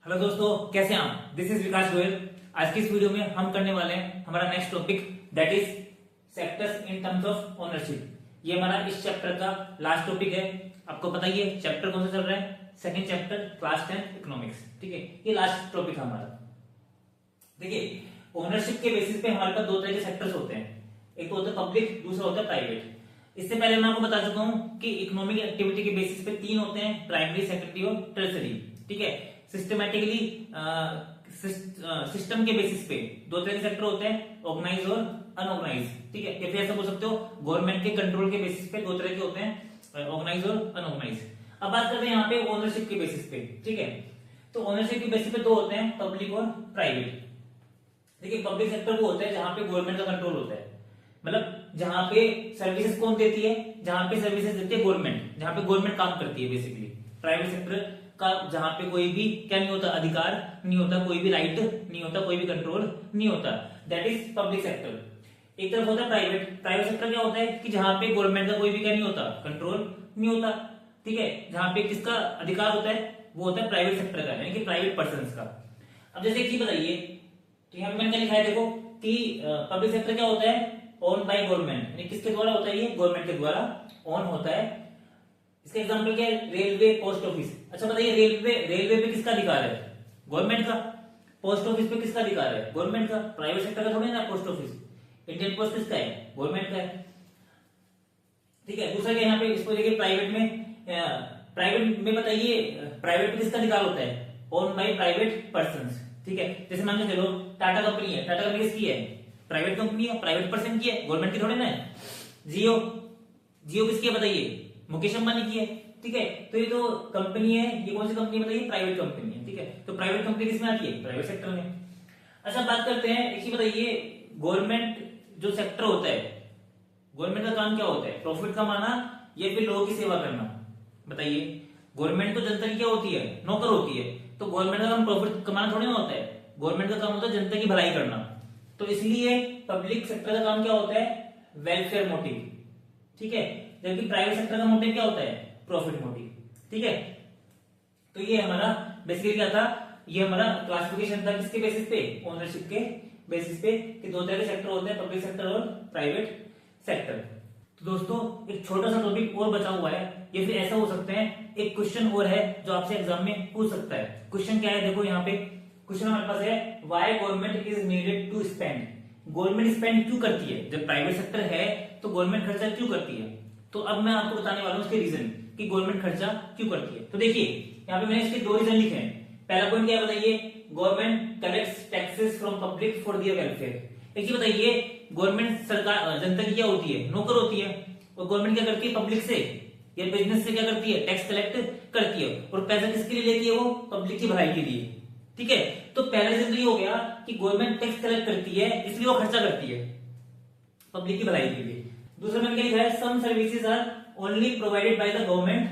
Hello दोस्तों, कैसे हैं आप। दिस इज विकास गोयल। आज की इस वीडियो में हम करने वाले हैं हमारा next topic, that is sectors in terms of ownership. ये हमारा इस चैप्टर का लास्ट टॉपिक है। आपको पता ही है चैप्टर कौन सा चल रहा है, सेकंड चैप्टर क्लास 10 इकोनॉमिक्स। ठीक है, ये लास्ट टॉपिक है हमारा। देखिए, ओनरशिप के बेसिस पे हमारे पास दो तरह के सेक्टर्स होते हैं, एक तो होता है पब्लिक, दूसरा होता है प्राइवेट। इससे पहले मैं आपको बता चुका हूं कि इकोनॉमिक एक्टिविटी के बेसिस पे तीन होते हैं, प्राइमरी, सेकेंडरी और टर्सरी। ठीक है, सिस्टमैटिकली सिस्टम के बेसिस पे दो तरह के सेक्टर होते हैं, ऑर्गेनाइज और अनऑर्गेनाइज। ठीक है, या फिर ऐसा बोल सकते हो गवर्नमेंट के कंट्रोल के बेसिस पे दो तरह के होते हैं, ऑर्गेनाइज और अनऑर्गेनाइज। अब बात करते हैं यहाँ पे ओनरशिप के बेसिस पे। ठीक है, तो ओनरशिप के बेसिस पे दो होते हैं, पब्लिक और प्राइवेट। देखिए, पब्लिक सेक्टर वो होता है जहां पे गवर्नमेंट का कंट्रोल होता है, मतलब जहां पे सर्विसेज कौन देती है, जहां पे सर्विसेज देती है गवर्नमेंट, जहां पे गवर्नमेंट काम करती है बेसिकली। प्राइवेट सेक्टर का जहां पे कोई भी क्या नहीं होता, अधिकार नहीं होता, कोई भी राइट नहीं होता, कोई भी कंट्रोल नहीं होता, दैट इज पब्लिक सेक्टर। एक तरफ होता है प्राइवेट। प्राइवेट सेक्टर क्या होता है कि जहां पे गवर्नमेंट का कोई भी क्या नहीं होता, कंट्रोल नहीं होता। ठीक है, जहां पे किसका अधिकार होता है, वो होता है प्राइवेट सेक्टर का, यानी कि प्राइवेट पर्सन का। अब जैसे एक चीज बताइए, तो यहाँ मैंने क्या लिखा है, देखो कि पब्लिक सेक्टर क्या होता है, ओन बाय गवर्नमेंट, यानी किसके द्वारा होता है, ये गवर्नमेंट के द्वारा ओन होता है। इसका एग्जांपल क्या है, रेलवे, पोस्ट ऑफिस। अच्छा बताइए, रेलवे पे किसका अधिकार है, गवर्नमेंट का। पोस्ट ऑफिस पे किसका अधिकार है, गवर्नमेंट का। प्राइवेट सेक्टर का थोड़ी ना पोस्ट ऑफिस। इंडियन पोस्ट किसका है, गवर्नमेंट का है। ठीक है, दूसरा क्या यहाँ पे, इसको देखिए प्राइवेट में बताइए, प्राइवेट में किसका अधिकार होता है, ओन बाय प्राइवेट पर्संस। ठीक है, जैसे मान के चलो टाटा कंपनी है, टाटा कंपनी किसकी है, प्राइवेट कंपनी है, प्राइवेट पर्सन की है, गवर्नमेंट की थोड़ी ना है। जियो किसकी है बताइए, मुकेश अंबानी की है। ठीक है, तो ये जो कंपनी है, ये कौन सी कंपनी बताइए, प्राइवेट कंपनी है। ठीक है, तो प्राइवेट कंपनी किसमें आती है, प्राइवेट सेक्टर में। अच्छा बात करते हैं, एक चीज बताइए, गवर्नमेंट जो सेक्टर होता है, गवर्नमेंट का काम क्या होता है, प्रॉफिट कमाना या फिर लोगों की सेवा करना, बताइए। गवर्नमेंट तो जनता की क्या होती है, नौकर होती है, तो गवर्नमेंट का काम प्रॉफिट कमाना थोड़ी ना होता है, गवर्नमेंट का काम होता है जनता की भलाई करना। तो इसलिए पब्लिक सेक्टर का काम क्या होता है, वेलफेयर मोटिव। ठीक है, जबकि प्राइवेट सेक्टर का मोटिव क्या होता है, प्रॉफिट मोटिव। ठीक है, तो ये हमारा बेसिकली क्या था, ये हमारा क्लासिफिकेशन था किसके बेसिस पे, ओनरशिप के बेसिस पे, कि दो तरह के सेक्टर होते हैं, पब्लिक सेक्टर और प्राइवेट सेक्टर। तो दोस्तों, एक छोटा सा टॉपिक और बचा हुआ है, या फिर ऐसा हो सकता है एक क्वेश्चन और है जो आपसे एग्जाम में पूछ सकता है। क्वेश्चन क्या है, देखो यहाँ पे क्वेश्चन हमारे पास है, why government is needed to spend. Government spend क्यों करती है, जब प्राइवेट सेक्टर है तो गवर्नमेंट खर्चा क्यों करती है। तो अब मैं आपको बताने वाला हूं इसके रीजन, कि गवर्नमेंट खर्चा क्यों करती है। तो देखिए, यहाँ पे मैंने इसके दो रीजन लिखे हैं। पहला पॉइंट क्या बताइए, government collects taxes from public for their welfare. एक चीज बताइए, गवर्नमेंट सरकार जनता की क्या होती है, नौकर होती है, और गवर्नमेंट क्या करती है, पब्लिक से या बिजनेस से क्या करती है, टैक्स कलेक्ट करती है, और पैसा किसके लिए लेती है, वो पब्लिक की भलाई के लिए। ठीक है, तो पहला रीजन तो ये हो गया कि गवर्नमेंट टैक्स कलेक्ट करती है, इसलिए वो खर्चा करती है पब्लिक की भलाई के लिए। दूसरा मैंने क्या लिखा है, some services are only provided by the government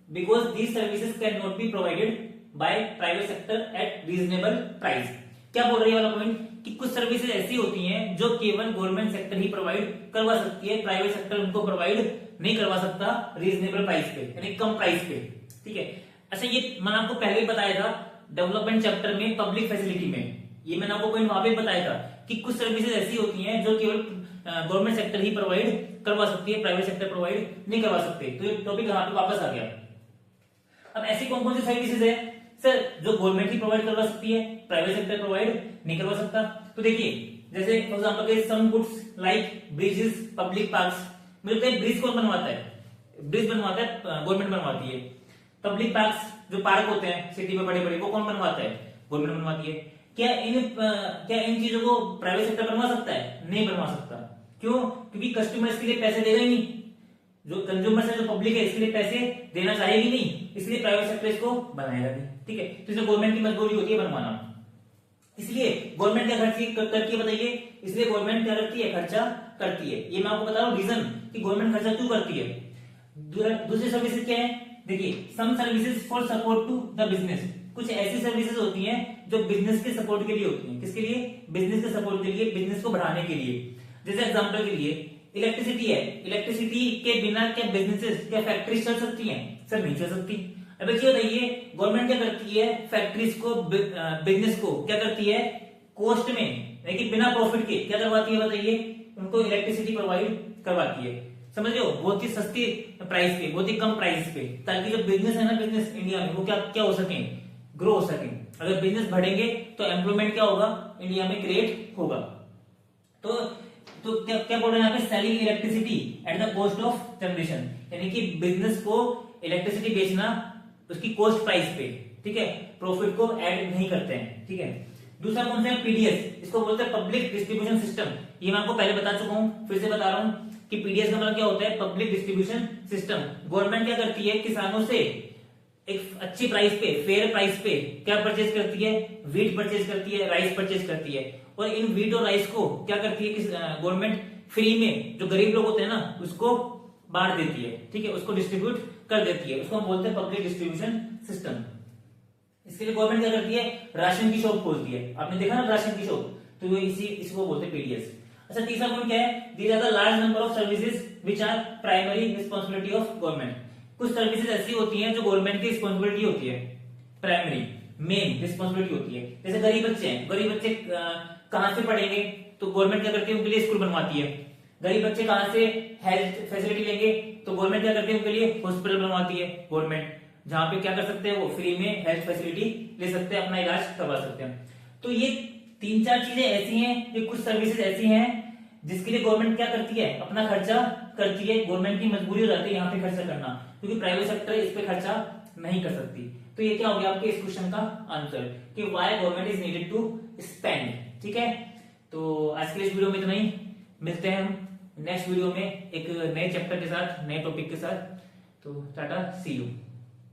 because these services can not be provided by private sector at reasonable price. क्या बोल रही है वाला पॉइंट, कि कुछ सर्विसेज ऐसी होती हैं जो केवल गवर्नमेंट सेक्टर ही प्रोवाइड करवा सकती है, प्राइवेट सेक्टर उनको प्रोवाइड नहीं करवा सकता रीजनेबल प्राइस पे, यानी कम प्राइस पे। ठीक है, अच्छा ये मैंने आपको पहले ही बताया था डेवलपमेंट चैप्टर में, पब्लिक फैसिलिटी में, ये मैंने आपको पॉइंट वहां पे बताया था कि कुछ सर्विसेज ऐसी होती हैं जो केवल गवर्नमेंट सेक्टर ही प्रोवाइड करवा सकती है, प्राइवेट सेक्टर प्रोवाइड नहीं करवा सकते। तो ये टॉपिक यहाँ पे वापस आ गया। अब ऐसी कौन कौन सी सर्विसेज है सर जो गवर्नमेंट ही प्रोवाइड करवा सकती है, प्राइवेट सेक्टर प्रोवाइड नहीं करवा सकता। तो देखिए, जैसे for example some goods like bridges, public parks. मिलते हैं, ब्रिज कौन बनवाता है, ब्रिज बनवाता है गवर्नमेंट बनवाती है। पब्लिक पार्क्स जो पार्क होते हैं सिटी में बड़े बड़े, वो कौन बनवाता है, गवर्नमेंट बनवाती है। क्या इन चीजों को प्राइवेट सेक्टर बनवा सकता है, नहीं बनवा सकता। क्यों, क्योंकि कस्टमर इसके लिए पैसे देगा ही नहीं, जो कंज्यूमर है, जो पब्लिक है, इसके लिए पैसे देना चाहेगी नहीं, इसलिए प्राइवेट सेक्टर इसको बनाएगा नहीं। ठीक है, तो इसमें गवर्नमेंट की मजबूरी होती है बनवाना, इसलिए गवर्नमेंट क्या खर्ची करती है बताइए, इसलिए गवर्नमेंट क्या करती है, खर्चा करती है। ये मैं आपको बता रहा हूँ रीजन कि गवर्नमेंट खर्चा क्यों करती है। दूसरी सर्विसेज क्या है, देखिए, some services for support to the business. कुछ ऐसी सर्विसेज होती हैं जो बिजनेस के सपोर्ट के लिए होती हैं, किसके लिए, बिजनेस के सपोर्ट के लिए, बिजनेस को बढ़ाने के लिए। जैसे एग्जांपल के लिए इलेक्ट्रिसिटी है, इलेक्ट्रिसिटी के बिना क्या बिजनेसेस, क्या फैक्ट्री चल सकती हैं, सर नहीं चल सकती। अब एक चीज बताइए, गवर्नमेंट क्या करती है, फैक्ट्रीज को, बिजनेस को क्या करती है, कॉस्ट में यानी कि बिना प्रॉफिट के क्या करवाती है बताइए, उनको इलेक्ट्रिसिटी प्रोवाइड करवाती है। समझ रहे हो, बहुत ही सस्ती प्राइस पे, बहुत ही कम प्राइस पे, ताकि जो बिजनेस है ना, बिजनेस इंडिया में, वो क्या क्या हो सके, ग्रो हो सके। अगर बिजनेस बढ़ेंगे तो एम्प्लॉयमेंट क्या होगा, इंडिया में क्रिएट होगा। तो क्या क्या बोल रहे हैं यहाँ पे, selling electricity at the cost of generation, यानी कि बिजनेस को इलेक्ट्रिसिटी बेचना उसकी कॉस्ट प्राइस पे, ठीक है, प्रॉफिट को ऐड नहीं करते हैं, ठीक है। दूसरा कौन सा है, पीडीएस, इसको बोलते हैं पब्लिक डिस्ट्रीब्यूशन सिस्टम। ये मैं आपको पहले बता चुका हूं, फिर से बता रहा हूं कि पीडीएस का मतलब क्या होता है, पब्लिक डिस्ट्रीब्यूशन सिस्टम। गवर्नमेंट क्या करती है, किसानों से एक अच्छी प्राइस पे, फेयर प्राइस पे क्या परचेज करती है, वीट परचेज करती है, राइस परचेज करती है, और इन वीट और राइस को क्या करती है कि गवर्नमेंट फ्री में, जो गरीब लोग होते हैं ना, उसको बांट देती है, ठीक है, उसको डिस्ट्रीब्यूट कर देती है, उसको हम बोलते हैं पब्लिक डिस्ट्रीब्यूशन सिस्टम। इसके लिए गवर्नमेंट क्या करती है, राशन की शॉप खोलती है, आपने देखा ना राशन की शॉप, तो वो इसको बोलते हैं पीडीएस। अच्छा, तीसरा पॉइंट क्या है, these are the large number of services which are primary responsibility of government. कुछ सर्विसेज ऐसी होती हैं जो गवर्नमेंट की रिस्पांसिबिलिटी होती है, प्राइमरी मेन रिस्पांसिबिलिटी होती है। जैसे गरीब बच्चे हैं, गरीब बच्चे कहां से पढ़ेंगे, तो गवर्नमेंट क्या करती है, उनके लिए स्कूल बनवाती है। गरीब बच्चे कहां से हेल्थ फैसिलिटी लेंगे, तो गवर्नमेंट क्या करती है, उनके लिए हॉस्पिटल बनवाती है गवर्नमेंट, जहां पे क्या कर सकते हैं, वो फ्री में हेल्थ फैसिलिटी ले सकते हैं, अपना इलाज करवा सकते हैं। तो ये 3-4 चीजें ऐसी हैं, ये कुछ सर्विसेज ऐसी हैं जिसके लिए गवर्नमेंट क्या करती है, अपना खर्चा करती है। गवर्नमेंट की मजबूरी हो जाती है यहाँ पे खर्चा करना, क्योंकि प्राइवेट सेक्टर इस पे खर्चा नहीं कर सकती। तो ये क्या हो गया आपके इस क्वेश्चन का आंसर, कि why government is needed to spend, ठीक है। तो आज के लिए इस वीडियो में इतना ही, मिलते हैं हम नेक्स्ट वीडियो में एक नए चैप्टर के साथ, नए टॉपिक के साथ। तो टाटा, सी यू।